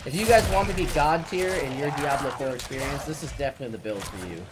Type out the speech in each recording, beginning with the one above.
If you guys want to be God tier in your Diablo 4 experience, this is definitely the build for you.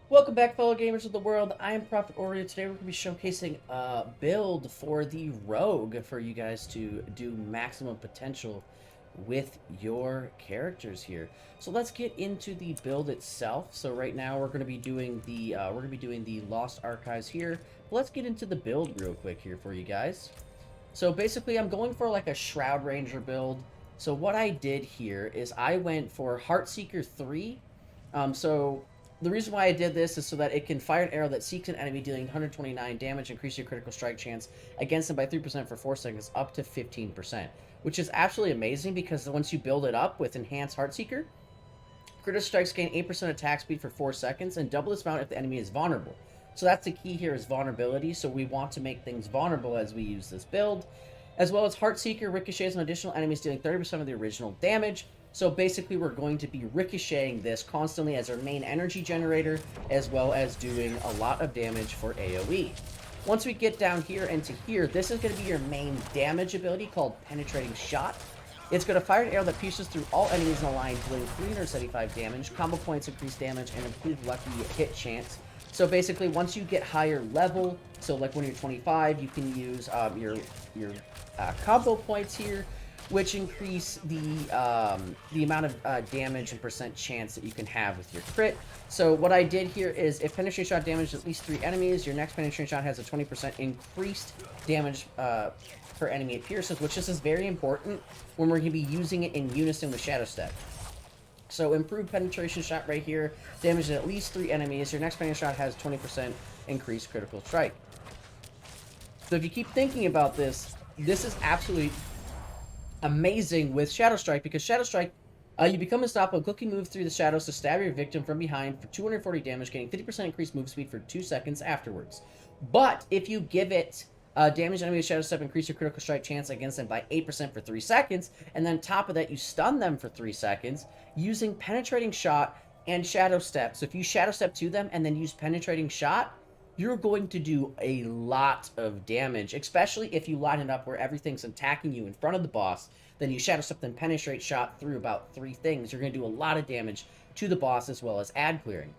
Welcome back, fellow gamers of the world. I am Prophet Oreo. Today we're going to be showcasing a build for the Rogue for you guys to do maximum potential with your characters here. So let's get into the build itself. So right now we're going to be doing the Lost Archives here. Let's get into the build real quick here for you guys. So basically, I'm going for like a Shroud Ranger build. So what I did here is I went for Heartseeker 3. So the reason why I did this is so that it can fire an arrow that seeks an enemy, dealing 129 damage, increase your critical strike chance against them by 3% for 4 seconds, up to 15%, which is absolutely amazing because once you build it up with Enhanced Heartseeker, critical strikes gain 8% attack speed for 4 seconds and double this amount if the enemy is vulnerable. So that's the key here, is vulnerability. So we want to make things vulnerable as we use this build. As well as Heartseeker ricochets on additional enemies, dealing 30% of the original damage. So basically we're going to be ricocheting this constantly as our main energy generator, as well as doing a lot of damage for AoE. Once we get down here into here, this is going to be your main damage ability called Penetrating Shot. It's going to fire an arrow that pierces through all enemies in a line, dealing 375 damage, combo points increase damage, and improved lucky hit chance. So basically, once you get higher level, so like when you're 25, you can use your combo points here, which increase the amount of damage and percent chance that you can have with your crit. So what I did here is, if penetration shot damages at least 3 enemies, your next penetration shot has a 20% increased damage per enemy it pierces, which is very important when we're going to be using it in unison with Shadow Step. So improved penetration shot right here, damages at least 3 enemies. Your next penetration shot has 20% increased critical strike. So if you keep thinking about this, this is absolutely amazing with Shadow Strike, because Shadow Strike, you become unstoppable, quickly move through the shadows to stab your victim from behind for 240 damage, getting 50% increased move speed for 2 seconds afterwards. But if you give it damage enemy with Shadow Step, increase your critical strike chance against them by 8% for 3 seconds, and then top of that, you stun them for 3 seconds using Penetrating Shot and Shadow Step. So if you Shadow Step to them and then use Penetrating Shot, you're going to do a lot of damage, especially if you line it up where everything's attacking you in front of the boss. Then you Shadow Step, then Penetrate Shot through about 3 things. You're going to do a lot of damage to the boss as well as ad clearing.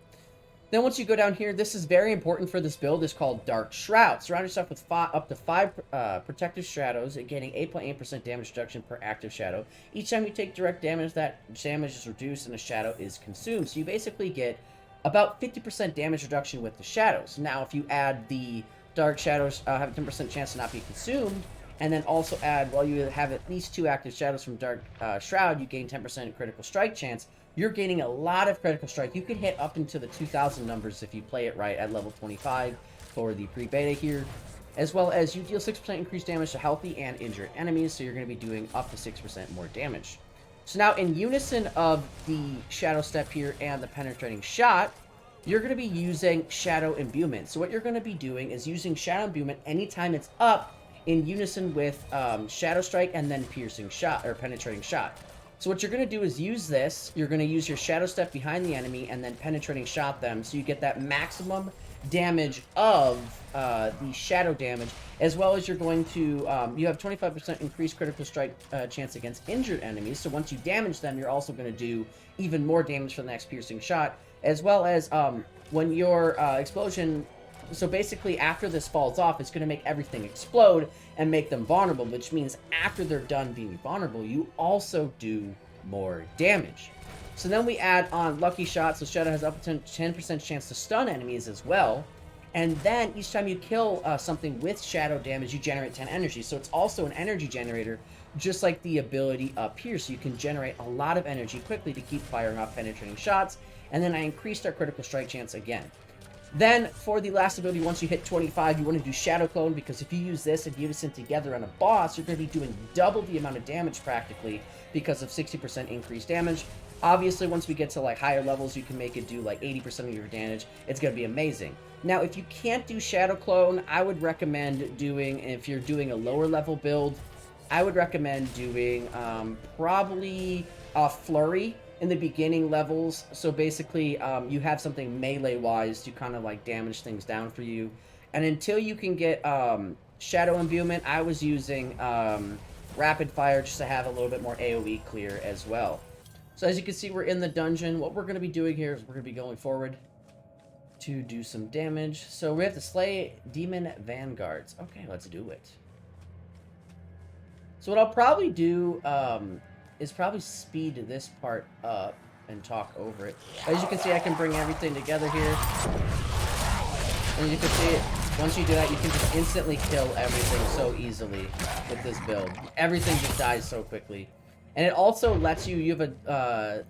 Then once you go down here, this is very important for this build, is called Dark Shroud. Surround yourself with up to 5 protective shadows, getting 8.8% damage reduction per active shadow. Each time you take direct damage, that damage is reduced and a shadow is consumed. So you basically get about 50% damage reduction with the shadows. Now, if you add the dark shadows, have a 10% chance to not be consumed, and then also add, while you have at least 2 active shadows from Dark Shroud, you gain 10% critical strike chance. You're gaining a lot of critical strike. You can hit up into the 2,000 numbers if you play it right at level 25 for the pre-beta here. As well as you deal 6% increased damage to healthy and injured enemies, so you're going to be doing up to 6% more damage. So now, in unison of the Shadow Step here and the Penetrating Shot, you're going to be using Shadow Imbuement. So what you're going to be doing is using Shadow Imbuement anytime it's up in unison with Shadow Strike and then Piercing Shot, or Penetrating Shot. So what you're going to do is use this, you're going to use your Shadow Step behind the enemy and then Penetrating Shot them, so you get that maximum damage of the shadow damage, as well as you're going to, you have 25% increased critical strike chance against injured enemies, so once you damage them, you're also going to do even more damage for the next Piercing Shot, as well as when your explosion, so basically after this falls off, it's going to make everything explode and make them vulnerable, which means after they're done being vulnerable, you also do more damage. So then we add on Lucky Shot, so Shadow has up to 10% chance to stun enemies as well. And then each time you kill something with Shadow damage, you generate 10 energy. So it's also an energy generator, just like the ability up here. So you can generate a lot of energy quickly to keep firing off penetrating shots. And then I increased our critical strike chance again. Then, for the last ability, once you hit 25, you want to do Shadow Clone, because if you use this and Unison together on a boss, you're going to be doing double the amount of damage, practically, because of 60% increased damage. Obviously, once we get to, like, higher levels, you can make it do, like, 80% of your damage. It's going to be amazing. Now, if you can't do Shadow Clone, I would recommend doing, if you're doing a lower level build, I would recommend doing, probably a Flurry in the beginning levels. So basically, you have something melee-wise to kind of like damage things down for you. And until you can get Shadow Imbuement, I was using Rapid Fire just to have a little bit more AoE clear as well. So as you can see, we're in the dungeon. What we're going to be doing here is we're going to be going forward to do some damage. So we have to slay Demon Vanguards. Okay, let's do it. So what I'll probably do is probably speed this part up and talk over it. As you can see, I can bring everything together here. And you can see, once you do that, you can just instantly kill everything so easily with this build. Everything just dies so quickly. And it also lets you, you have a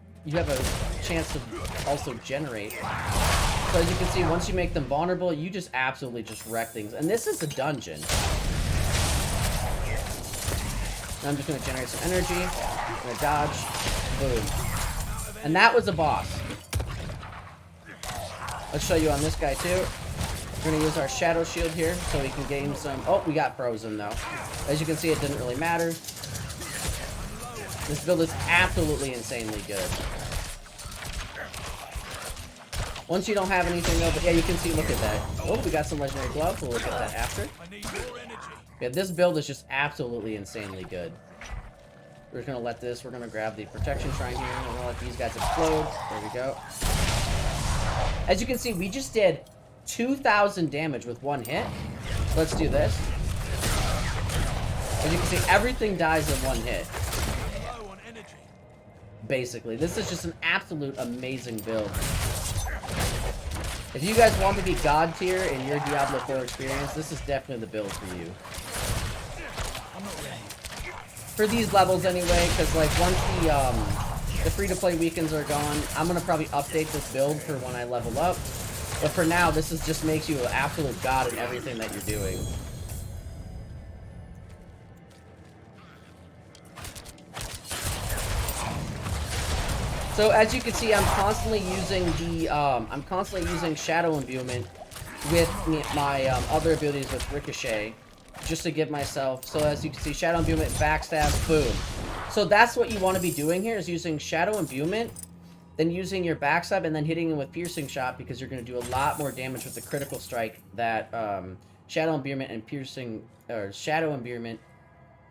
chance to also generate. So as you can see, once you make them vulnerable, you just absolutely just wreck things. And this is a dungeon. Now I'm just going to generate some energy. I'm going to dodge. Boom. And that was a boss. Let's show you on this guy too. We're going to use our Shadow Shield here so we can gain some... Oh, we got frozen though. As you can see, it didn't really matter. This build is absolutely insanely good. Once you don't have anything though, but yeah, you can see, look at that. Oh, we got some legendary gloves. We'll look at that after. Yeah, this build is just absolutely insanely good. We're just gonna let this, we're gonna grab the protection shrine here, and we're gonna let these guys explode. There we go. As you can see, we just did 2,000 damage with one hit. Let's do this. As you can see, everything dies in one hit. Basically, this is just an absolute amazing build. If you guys want to be God tier in your Diablo 4 experience, this is definitely the build for you. For these levels anyway, because like once the free-to-play weekends are gone, I'm going to probably update this build for when I level up. But for now, this is just makes you an absolute god in everything that you're doing. So as you can see, I'm constantly using the Shadow Imbuement with my other abilities with Ricochet, just to give myself. So as you can see, Shadow Imbuement, backstab, boom. So that's what you want to be doing here, is using Shadow Imbuement, then using your backstab, and then hitting him with Piercing Shot, because you're going to do a lot more damage with the critical strike that Shadow Imbuement and Shadow Imbuement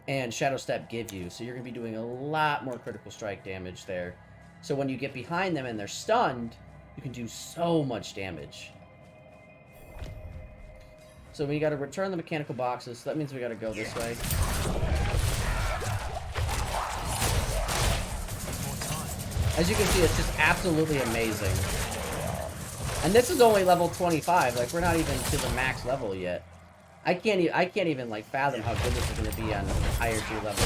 and Shadow Step give you. So you're going to be doing a lot more critical strike damage there. So when you get behind them and they're stunned, you can do so much damage. So we got to return the mechanical boxes. So that means we got to go this way. As you can see, it's just absolutely amazing. And this is only level 25. Like, we're not even to the max level yet. I can't even like fathom how good this is going to be on higher tier levels.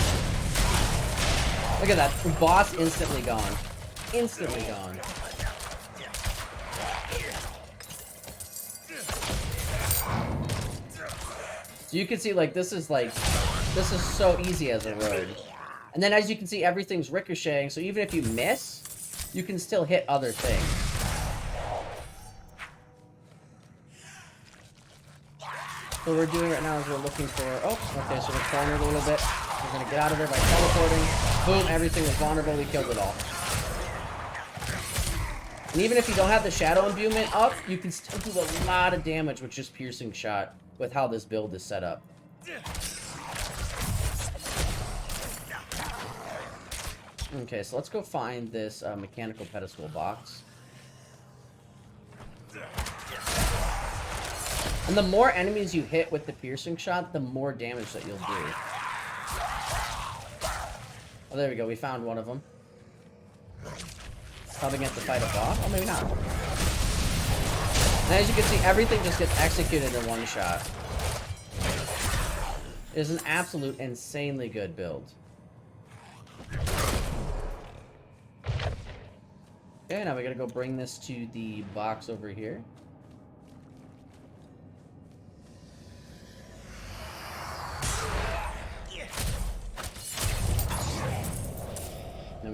Look at that. The boss instantly gone. Instantly gone. So you can see, like, this is so easy as a rogue. And then as you can see, everything's ricocheting, so even if you miss, you can still hit other things. So what we're doing right now is we're looking for... Oh, okay, so we're cornered a little bit. We're going to get out of there by teleporting. Boom, everything was vulnerable. We killed it all. And even if you don't have the Shadow Imbuement up, you can still do a lot of damage with just Piercing Shot with how this build is set up. Okay, so let's go find this mechanical pedestal box. And the more enemies you hit with the Piercing Shot, the more damage that you'll do. Oh, there we go. We found one of them. Probably gonna have to fight a boss. Oh, maybe not. And as you can see, everything just gets executed in one shot. It is an absolute insanely good build. Okay, now we gotta go bring this to the box over here.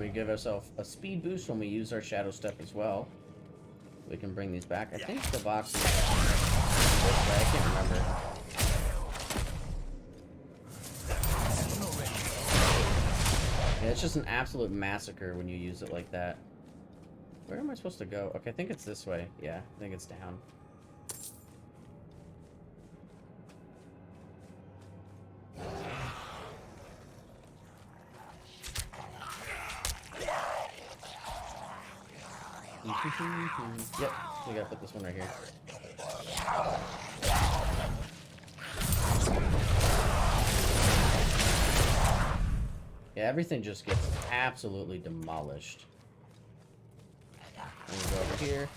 we give ourselves a speed boost when we use our shadow step as well. We can bring these back. I think the box is this way. I can't remember. Yeah, it's just an absolute massacre when you use it like that. Where am I supposed to go? Okay, I think it's this way. Yeah, I think it's down. Yep, we gotta put this one right here. Yeah, everything just gets absolutely demolished. And we go over here.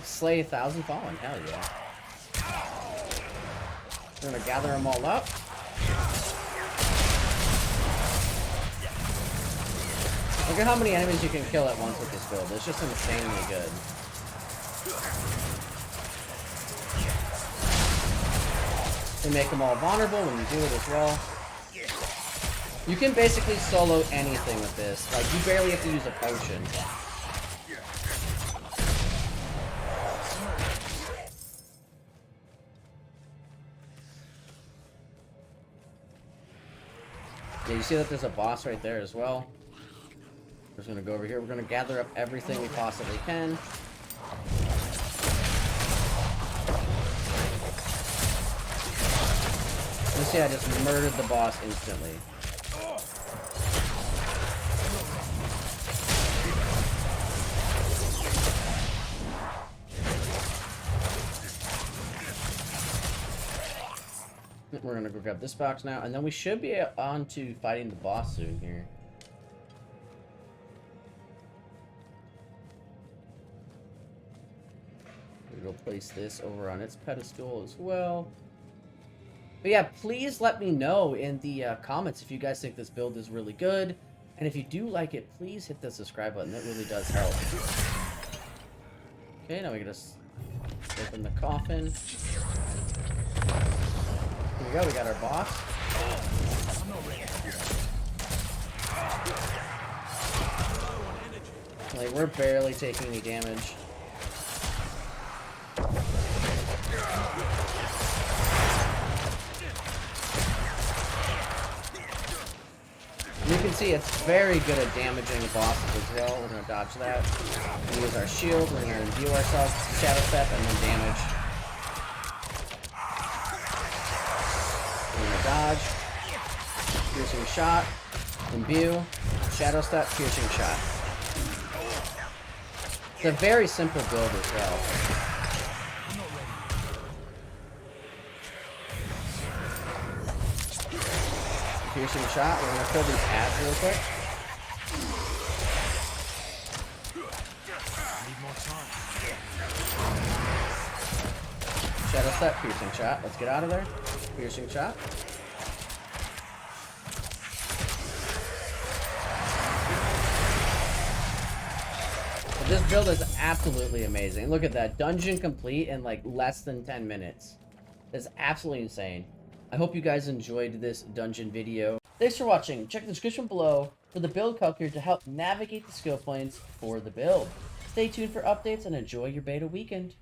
Slay 1,000 fallen, hell yeah. We're gonna gather them all up. Look at how many enemies you can kill at once with this build. It's just insanely good. They make them all vulnerable when you do it as well. You can basically solo anything with this. Like, you barely have to use a potion. Yeah, you see that there's a boss right there as well. We're just gonna go over here. We're gonna gather up everything we possibly can. You see, I just murdered the boss instantly. We're gonna go grab this box now, and then we should be on to fighting the boss soon here. We'll place this over on its pedestal as well. But yeah, please let me know in the comments if you guys think this build is really good. And if you do like it, please hit the subscribe button. That really does help. Okay, now we can just open the coffin. Here we go, we got our boss. Like, we're barely taking any damage. You can see it's very good at damaging bosses as well. We're going to dodge that. We use our shield. We're going to imbue ourselves, shadow step, and then damage. We're going to dodge. Piercing shot. Imbue. Shadow step, piercing shot. It's a very simple build as well. Piercing shot. We're gonna kill these ads real quick. Need more time. Shadow step, piercing shot. Let's get out of there. Piercing shot. But this build is absolutely amazing. Look at that. Dungeon complete in like less than 10 minutes. That's absolutely insane. I hope you guys enjoyed this dungeon video. Thanks for watching. Check the description below for the build calculator to help navigate the skill points for the build. Stay tuned for updates and enjoy your beta weekend.